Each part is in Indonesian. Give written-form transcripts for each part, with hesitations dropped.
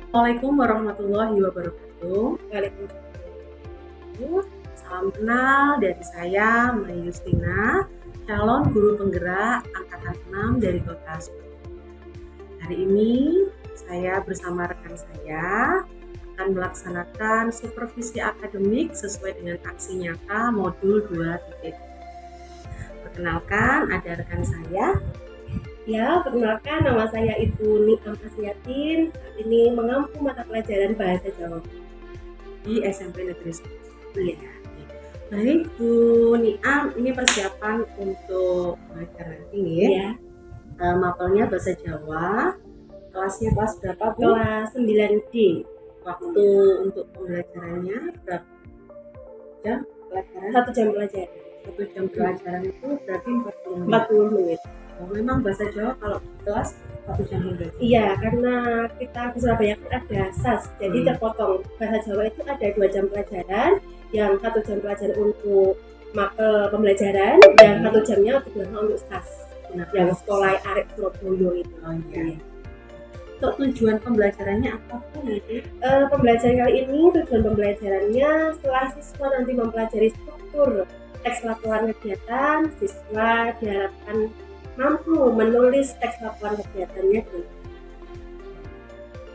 Assalamualaikum warahmatullahi wabarakatuh. Waalaikumsalam. Salam kenal dari saya, Mai Yustina, calon guru penggerak angkatan 6 dari Kota Solo. Hari ini saya bersama rekan saya akan melaksanakan supervisi akademik sesuai dengan aksi nyata modul 2. Perkenalkan, ada rekan saya. Ya, perkenalkan nama saya Ibu Niam Asiatin. Saat ini mengampu mata pelajaran Bahasa Jawa Di SMP Negeri 1. Iya. Baik Bu Niam, ini persiapan untuk belajar nanti nih. Ya, Mapelnya Bahasa Jawa. Kelasnya kelas berapa Bu? kelas 9D. Waktu untuk pembelajarannya berapa jam pelajaran? 1 jam pelajaran. 1 jam pelajaran itu berarti 40 menit. 40 menit. Oh, memang Bahasa Jawa kalau di kelas 1 jam belajar. Iya, karena kita di Surabaya kan ada SAS, jadi terpotong. Bahasa Jawa itu ada 2 jam pelajaran, yang 1 jam pelajaran untuk mapel pembelajaran, dan 1 jamnya digunakan untuk SAS. Yang sekolah Arek Surabaya itu. Oh iya. Untuk tujuan pembelajarannya apa pun nanti? Pembelajaran kali ini tujuan pembelajarannya setelah siswa nanti mempelajari struktur teks laporan kegiatan, siswa diharapkan mampu menulis teks laporan kegiatannya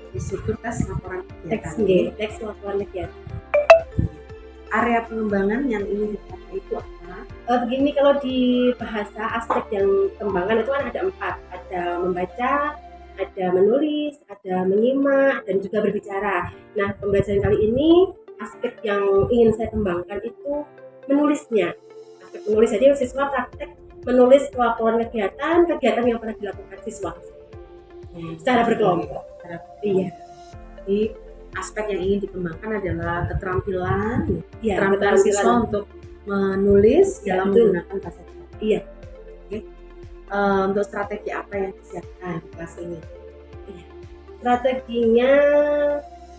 Di struktur tes laporan teks kegiatan. teks laporan kegiatan. Area pengembangan yang ingin dicapai itu apa? Begini, kalau di bahasa aspek yang kembangan itu kan ada 4, ada membaca, ada menulis, ada menyimak, dan juga berbicara. Nah, pembelajaran kali ini aspek yang ingin saya kembangkan itu menulisnya. Aspek menulis, jadi siswa praktek menulis laporan kegiatan yang pernah dilakukan siswa secara berkelompok. Iya. Jadi aspek yang ingin dikembangkan adalah keterampilan keterampilan siswa untuk menulis dalam menggunakan bahasa Jawa. Iya. Oke. Untuk strategi apa yang disiapkan di kelas ini?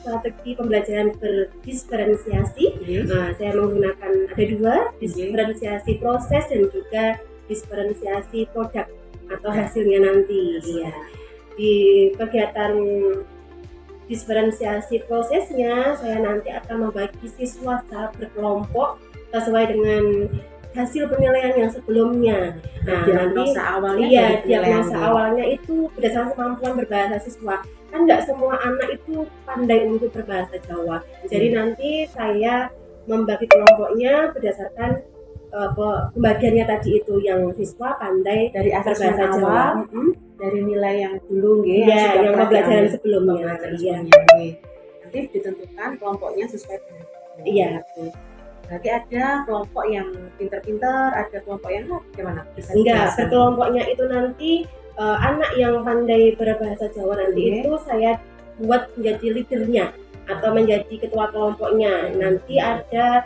Strategi pembelajaran berdiferensiasi. Nah, saya menggunakan ada 2, diferensiasi proses dan juga diferensiasi produk atau hasilnya nanti. Iya. Di kegiatan diferensiasi prosesnya, saya nanti akan membagi siswa secara berkelompok sesuai dengan hasil penilaian yang sebelumnya. Nah, diagnosa awalnya itu berdasarkan kemampuan berbahasa siswa. Kan nggak semua anak itu pandai untuk berbahasa Jawa. Jadi nanti saya membagi kelompoknya berdasarkan pembagiannya tadi itu, yang siswa pandai dari berbahasa Jawa. Dari nilai yang dulu yang pembelajaran sebelumnya. Nanti ditentukan kelompoknya sesuai dengan Iya. Berarti ada kelompok yang pinter-pinter, ada kelompok yang gimana? Enggak, berkelompoknya itu nanti anak yang pandai berbahasa Jawa nanti itu saya buat menjadi leadernya atau menjadi ketua kelompoknya. Nanti ada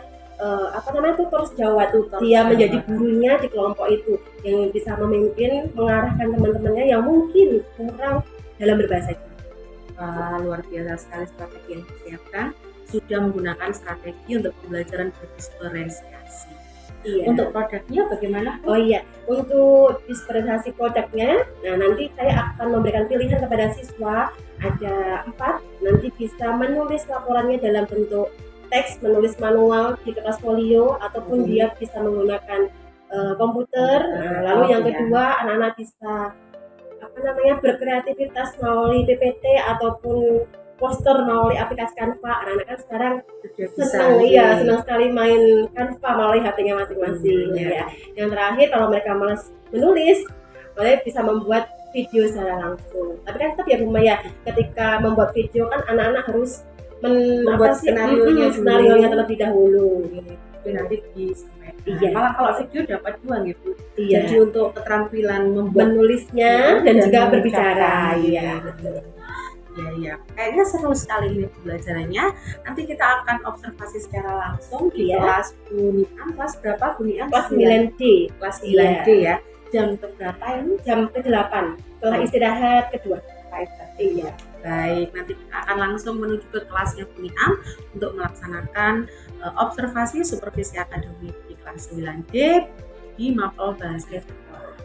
tutor Jawa tuh, dia menjadi gurunya di kelompok itu yang bisa memimpin, mengarahkan teman-temannya yang mungkin kurang dalam berbahasa Jawa. Luar biasa sekali strategi yang disiapkan. Sudah menggunakan strategi untuk pembelajaran berdiferensiasi. Iya. Untuk produknya bagaimana? Oh iya, untuk diferensiasi produknya, nah nanti saya akan memberikan pilihan kepada siswa, ada 4, nanti bisa menulis laporannya dalam bentuk teks, menulis manual di kertas folio, ataupun dia bisa menggunakan komputer. Nah, lalu yang kedua, anak-anak bisa berkreativitas melalui PPT ataupun poster melalui aplikasi Canva. Anak-anak kan sekarang senang sekali main Canva melalui HP-nya masing-masing. Ya. Yang terakhir, kalau mereka malas menulis, boleh bisa membuat video secara langsung. Tapi kan tetap ya Bu Maya, ketika membuat video kan anak-anak harus membuat skenario-nya terlebih dahulu. Itu nanti disampaikan. Iya. Kalau video dapat 2 gitu. Iya. Jadi untuk keterampilan menulisnya dan juga berbicara. Iya. Iya. Kayaknya seru sekali ini pembelajarannya. Nanti kita akan observasi secara langsung di kelas Bu Niam. Kelas berapa Bu Niam? Kelas 9D. Kelas 9D ya. Jam berapa ini? Jam ke-8. Setelah istirahat kedua. Iya. Baik, nanti kita akan langsung menuju ke kelasnya Bu Niam untuk melaksanakan observasi supervisi akademik di kelas 9D di Mapel Bahasa Jawa.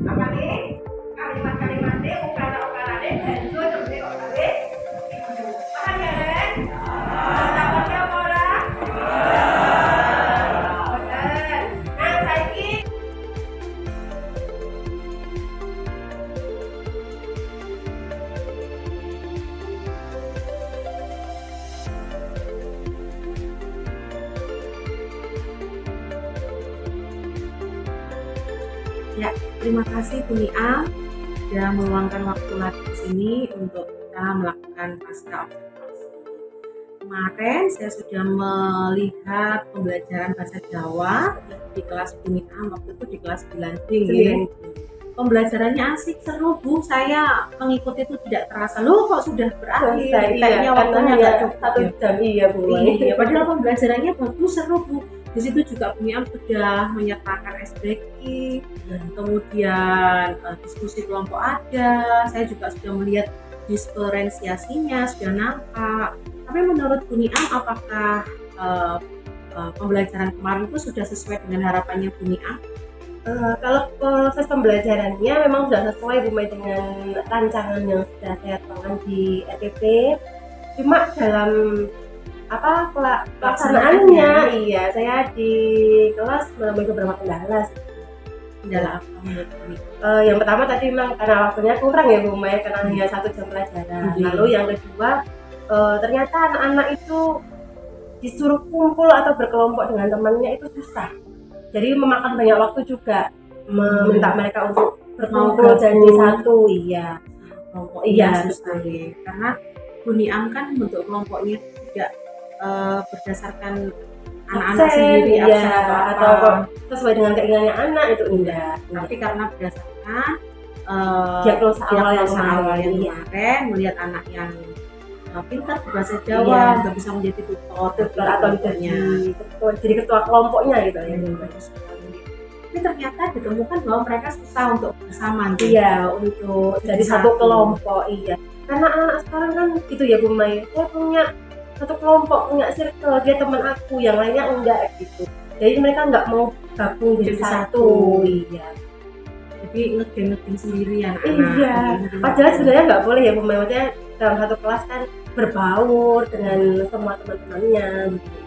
apa nih kalimat-kalimatnya ukara-ukarane banjur tembe kok kali paham ya Ren? Takutnya apa ora? Bener. Nah saiki Ya, terima kasih Bu Nia sudah meluangkan waktu lagi di sini untuk kita melakukan pasca observasi. Kemarin saya sudah melihat pembelajaran bahasa Jawa di kelas Bu Nia, waktu itu di kelas 9B. Pembelajarannya asik, seru Bu. Saya mengikuti itu tidak terasa. Loh kok sudah berakhir? Kayaknya waktunya nggak cukup. 1 jam iya Bu. Iya, padahal pembelajarannya bagus, seru Bu. Di situ juga Bu Nia sudah menyertakan SBQ, kemudian diskusi kelompok ada. Saya juga sudah melihat diferensiasinya, sudah nampak. Tapi menurut Bu Nia, apakah pembelajaran kemarin itu sudah sesuai dengan harapannya Bu Nia? Kalau proses pembelajarannya memang sudah sesuai Bu Mai dengan rancangan yang sudah saya tuangkan di RPP. Cuma dalam pelaksanaannya iya saya di kelas menemui beberapa kendala. Kendala apa menurut Bu Nia? Yang pertama tadi memang karena waktunya kurang ya Bu Mai, karena hanya 1 jam pelajaran. Lalu yang kedua ternyata anak-anak itu disuruh kumpul atau berkelompok dengan temannya itu susah. Jadi memakan banyak waktu juga, meminta mereka untuk berkumpul jadi satu. Iya, kelompok iya susah ya. Karena Bu Nia kan bentuk kelompoknya tidak berdasarkan anak-anak sendiri atau sesuai dengan keinginannya anak itu enggak. Tapi karena berdasarkan diagnosa awal yang kemarin melihat anak yang pintar bahasa Jawa nggak bisa menjadi tutor atau jadi ketua kelompoknya gitu ya. Tapi ternyata ditemukan bahwa mereka susah untuk bersama. Iya, untuk jadi satu kelompok. Iya, karena anak sekarang kan gitu ya Bu Mai, saya punya satu kelompok, punya circle, dia teman aku, yang lainnya enggak gitu. Jadi mereka nggak mau gabung jadi satu. Iya. Jadi ngegeng sendirian anak. Iya. Padahal sebenarnya nggak boleh ya Bu Mai, maksudnya dalam satu kelas kan berbaur dengan semua teman-temannya gitu.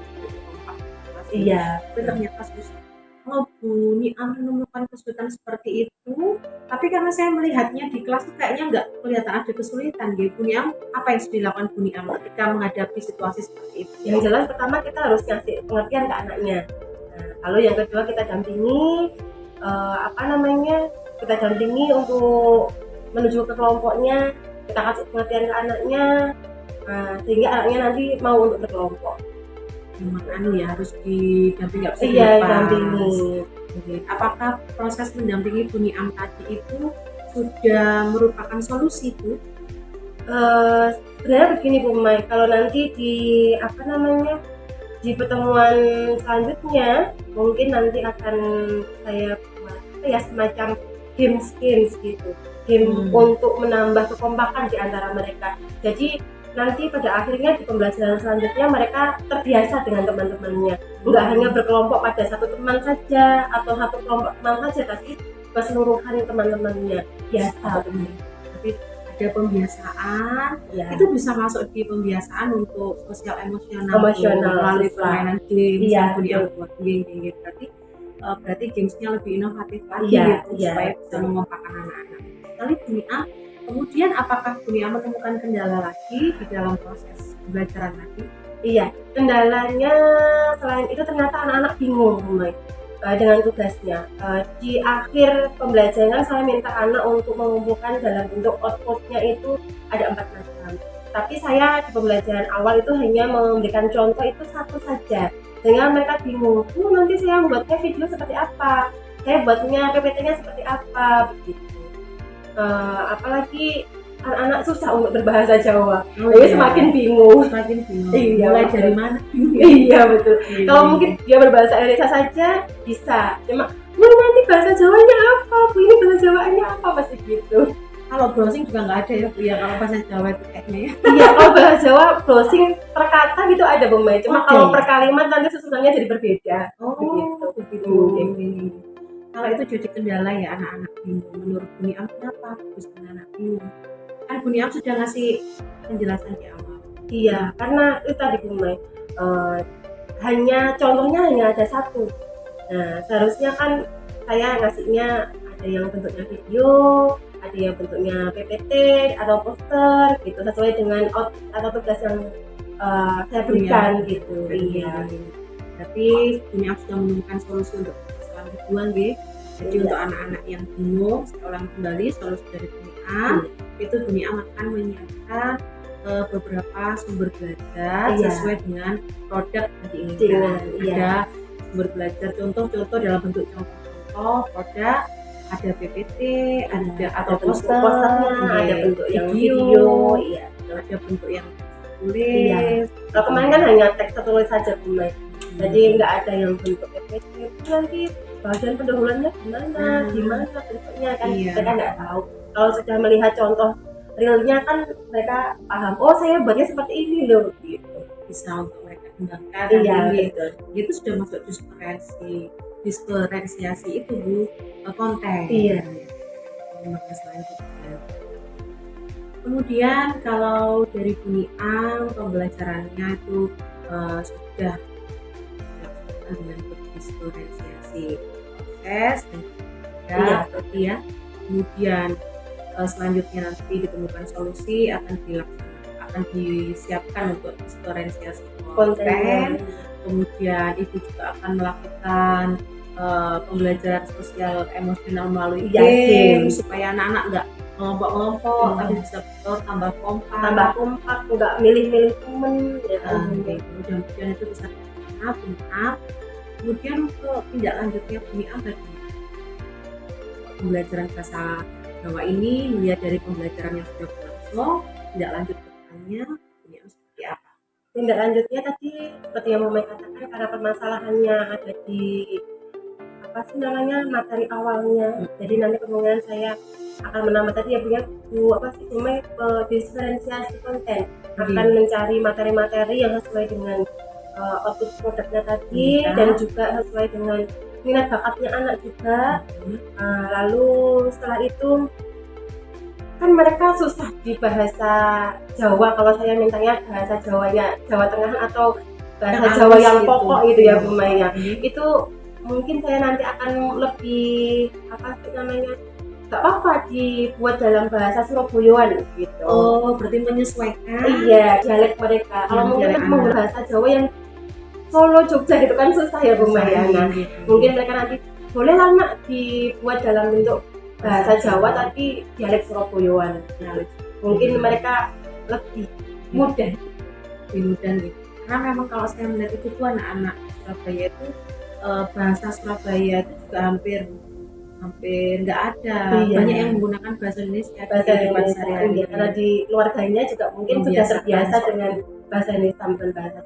Iya. Tapi ternyata susah. Kalau Bu Nia menemukan kesulitan seperti itu, tapi karena saya melihatnya di kelas tuh kayaknya nggak kelihatan ada kesulitan gitu. Bu Nia, apa yang sudah dilakukan Bu Nia ketika menghadapi situasi seperti itu? Yang jelas pertama kita harus ngasih pengertian ke anaknya. Nah, lalu yang kedua kita dampingi kita dampingi untuk menuju ke kelompoknya, kita kasih pengertian ke anaknya, sehingga anaknya nanti mau untuk berkelompok. Harus didampingi, nggak bisa didampingi. Apakah proses mendampingi Bu Nia tadi itu sudah merupakan solusi Bu? Sebenarnya begini Bu Mai, kalau nanti di pertemuan selanjutnya mungkin nanti akan saya buat semacam games gitu, untuk menambah kekompakan di antara mereka. Jadi nanti pada akhirnya di pembelajaran selanjutnya mereka terbiasa dengan teman-temannya, nggak hanya berkelompok pada satu teman saja atau satu kelompok teman saja, tapi keseluruhan teman-temannya biasa. Tapi ada pembiasaan, itu bisa masuk di pembiasaan untuk sosial emosional melalui permainan games yang dia buat game. Berarti gamesnya lebih inovatif lagi supaya bisa mengompakkan anak-anak. Lalu Bu Nia, kemudian apakah Bu Nia menemukan kendala lagi di dalam proses pembelajaran tadi? Iya, kendalanya selain itu ternyata anak-anak bingung dengan tugasnya. Di akhir pembelajaran saya minta anak untuk mengumpulkan dalam bentuk outputnya itu ada 4 macam. Tapi saya di pembelajaran awal itu hanya memberikan contoh itu 1 saja. Sehingga mereka bingung, nanti saya membuatnya video seperti apa, saya buatnya PPT-nya seperti apa, begitu. Apalagi anak-anak susah untuk berbahasa Jawa, jadi semakin bingung. Iya, mulai dari mana? Iya betul. Kalau mungkin dia berbahasa Indonesia saja bisa, cuma nanti bahasa Jawanya apa, Bu, ini bahasa Jawanya apa, pasti gitu. Kalau browsing juga nggak ada ya Bu ya, kalau bahasa Jawa itu kayaknya ya. Iya, kalau bahasa Jawa browsing per kata gitu ada Bu Mai, cuma kalau per kalimat nanti susunannya jadi berbeda. Begitu. kalau itu jadi kendala ya anak-anak bingung. Menurut Bu Niam kenapa bisa anak bingung? Kan Bu Niam sudah ngasih penjelasan di awal. Iya, karena itu tadi Bu Mai, hanya contohnya hanya ada satu. Nah, seharusnya kan saya ngasihnya ada yang bentuknya video, ada yang bentuknya PPT atau poster gitu, sesuai dengan atau tugas yang saya berikan gitu. Iya. Tapi Bu Niam sudah menemukan solusi untuk kesalahan kedua nggih. Jadi Iya. untuk anak-anak yang bingung, saya ulang kembali solusi dari Bu Niam, itu Bu Niam akan menyiapkan beberapa sumber belajar Iya. sesuai dengan produk yang diinginkan. Iya. Ada sumber belajar contoh-contoh dalam bentuk contoh-contoh produk, ada PPT, ada atau bentuk poster, posternya, iya, ada bentuk yang video, video, iya. ada bentuk yang tulis. Iya. Kalau kemarin kan hanya teks tertulis saja Bu Mai. Jadi nggak ada yang bentuk PPT. Nanti bagian pendahuluannya gimana bentuknya kan Iya. mereka nggak tahu. Kalau sudah melihat contoh realnya kan mereka paham. Oh saya buatnya seperti ini loh. Gitu. Bisa untuk mereka kembangkan. Iya. Gitu. Itu sudah masuk diferensiasi itu Bu, konten. Iya. Selanjutnya. Kemudian kalau dari Bu Niam pembelajarannya itu sudah dilakukan dengan diferensiasi proses dan Iya. berarti ya. Kemudian selanjutnya nanti ditemukan solusi akan disiapkan untuk diferensiasi konten. Kemudian ibu juga akan melakukan pembelajaran sosial emosional melalui game supaya anak-anak nggak kelompok-kelompok tapi bisa tambah kompak, nggak milih-milih temen ya kan. Mudah-mudahan itu bisa benar. Kemudian untuk tindak lanjutnya Bu Niam bagaimana? Pembelajaran bahasa Jawa ini melihat dari pembelajaran yang sudah berlangsung, tindak lanjut kedepannya Bu Niam seperti apa? Tindak lanjutnya tadi seperti yang Mama katakan, karena permasalahannya ada di materi awalnya. Jadi nanti kemungkinan saya akan menambah tadi ya punya diferensiasi konten, akan mencari materi-materi yang sesuai dengan output produknya tadi dan juga sesuai dengan minat bakatnya anak juga. Lalu setelah itu kan mereka susah di bahasa Jawa, kalau saya mintanya bahasa Jawanya Jawa Tengah atau bahasa Jawa yang pokok gitu ya Bu Maya. Itu mungkin saya nanti akan lebih nggak apa-apa dibuat dalam bahasa Surabayaan gitu. Oh, berarti menyesuaikan. Iya, dialek mereka. Kalau mungkin menggunakan bahasa Jawa yang Solo, Jogja gitu kan susah ya Bu Maya. Nah, mungkin mereka nanti boleh lah nak dibuat dalam bentuk bahasa Jawa tapi dialek Surabayaan. Mungkin mereka lebih mudah gitu. Karena memang kalau saya melihat itu tuh anak-anak Surabaya itu bahasa Surabaya itu juga hampir nggak ada. Banyak yang menggunakan bahasa Indonesia sehari-hari. Karena di keluarganya juga mungkin sudah terbiasa dengan bahasa Indonesia dan bahasa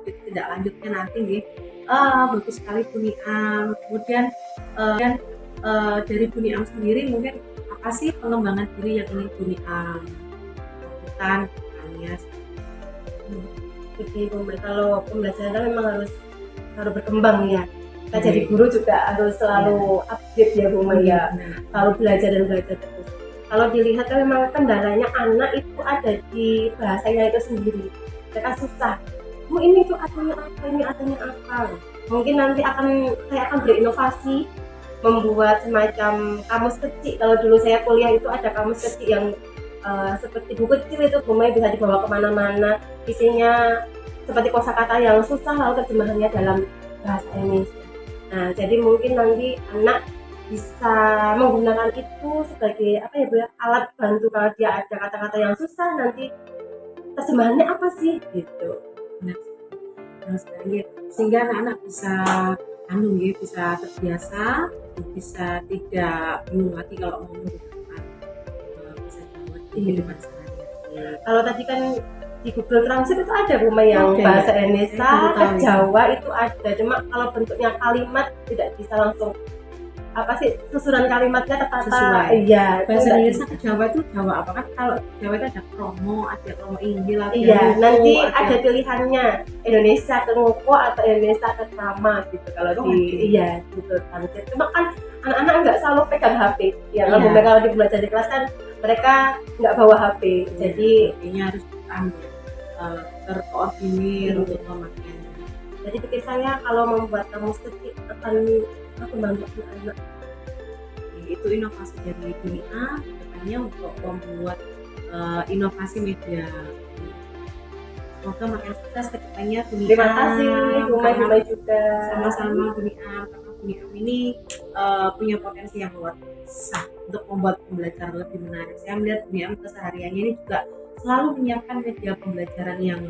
tidak lanjutnya nanti nih. Bagus sekali Bu Niam. Kemudian dari Bu Niam sendiri mungkin apa sih pengembangan diri yang ingin Bu Niam lakukan kedepannya? Jadi kalau pembelajaran memang harus berkembang ya. Kita jadi guru juga harus selalu update ya Bu Maya. Selalu belajar terus. Kalau dilihat kan memang kendalanya anak itu ada di bahasanya itu sendiri. Mereka susah. Ini tuh artinya apa, ini artinya apa. Mungkin nanti saya akan berinovasi membuat semacam kamus kecil. Kalau dulu saya kuliah itu ada kamus kecil yang seperti buku kecil itu Bu Maya bisa dibawa kemana-mana. Isinya seperti kosakata yang susah lalu terjemahannya dalam bahasa Indonesia. Nah, jadi mungkin nanti anak bisa menggunakan itu sebagai alat bantu kalau dia ada kata-kata yang susah nanti terjemahannya apa sih gitu. Nah, sehingga anak-anak bisa bisa terbiasa, bisa tidak bingung lagi kalau mau menggunakan bahasa Jawa di kehidupan sehari-hari. Kalau tadi kan di Google Translate itu ada Bu Maya yang bahasa Indonesia ke Jawa itu ada, cuma kalau bentuknya kalimat tidak bisa langsung apa sih susunan kalimatnya tertata. Sesuai. Iya, Bahasa enggak Indonesia ke Jawa itu Jawa apa kan? Kalau Jawa itu ada kromo, ada kromo Inggil, ada iya, Luko, nanti ada pilihannya Indonesia ke Ngoko atau Indonesia ke Krama gitu kalau Oh, di ada. iya gitu Tangkir. Cuma kan anak-anak nggak selalu pegang HP. Ya kalau Iya. mereka lagi belajar di kelas kan mereka nggak bawa HP. Jadi ini harus terkoordinir Iya. untuk pemakaiannya. jadi pikir saya kalau membuat kamu sedikit akan membantu anak. Itu inovasi dari dunia kedepannya untuk membuat inovasi media. Semoga makin sukses kedepannya dunia. Terima kasih, Humay juga. Sama-sama dunia, karena dunia ini punya potensi yang luar biasa untuk membuat pembelajaran lebih menarik. Saya melihat dunia kesehariannya ini juga selalu menyiapkan media pembelajaran yang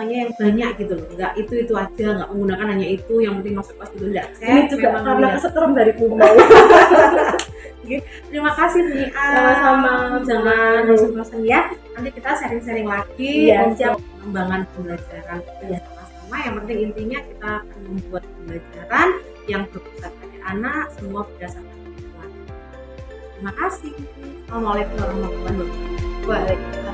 yang banyak gitu loh, nggak itu aja, nggak menggunakan hanya itu yang penting masuk kelas dulu, enggak. Ini juga karena kesetrum dari Humay. Terima kasih Nia. Sama-sama. Jangan bosan-bosan ya. Nanti kita sharing-sharing lagi Iya, untuk pengembangan pembelajaran kita sama-sama. Yang penting intinya kita akan membuat pembelajaran yang berpusat pada anak, semua berdasarkan kebutuhan. Terima kasih. Assalamualaikum warahmatullahi wabarakatuh. Waalaikumsalam.